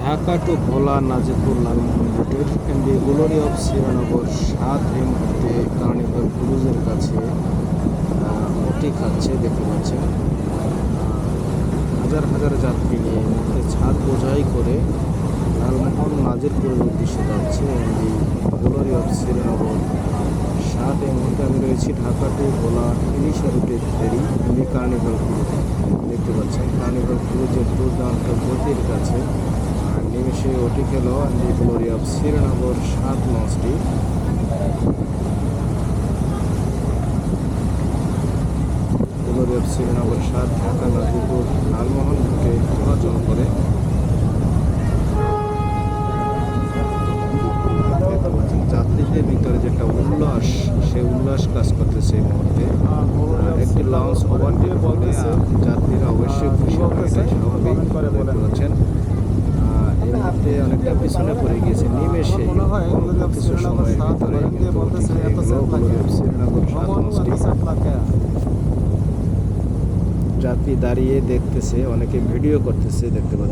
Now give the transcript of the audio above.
Dhaka two ভোলা নাজিরপুর লালমোহন রুটের MV glory of Srinagar 7 এই মুহূর্তে কার্নিভাল ক্রুজের কাছে ওটি খাচ্ছে, দেখতে পাচ্ছেন। হাজার হাজার যাত্রী নিয়ে এই মুহূর্তে ছাদ বোঝাই করে লালমোহন নাজিরপুরের উদ্দেশ্যে যাচ্ছে এমভি গ্লোরি অফ শ্রীনগর 7। এই মুহূর্তে আমি রয়েছি ঢাকা টু ভোলা ইলিশা রুটের ফেরি এমভি কার্নিভাল ক্রুজ, দেখতে পাচ্ছেন। কার্নিভাল ক্রুজের দুর্দান্ত গতির কাছে নিমেষে ওটি খেল এমভি গ্লোরি অফ শ্রীনগর 7 লঞ্চটি। গ্লোরি অফ শ্রীনগর 7 ঢাকা নাজিরপুর লালমোহন রুটে চলাচল করে। যাত্রীদের ভিতরে যে একটা উল্লাস, সেই উল্লাস কাজ করতেছে এই মুহূর্তে। একটি লঞ্চ ওভারটেক করে যাত্রীরা অবশ্যই খুশি হবে, এটাই স্বাভাবিক। দেখতে পাচ্ছেন এই মুহূর্তে অনেকটা পিছনে পড়ে গিয়েছে নিমেষে কিছু সময়ের ভিতরে যাত্রী দাঁড়িয়ে দেখতেছে, অনেকে ভিডিও করতেছে, দেখতে পাচ্ছেন।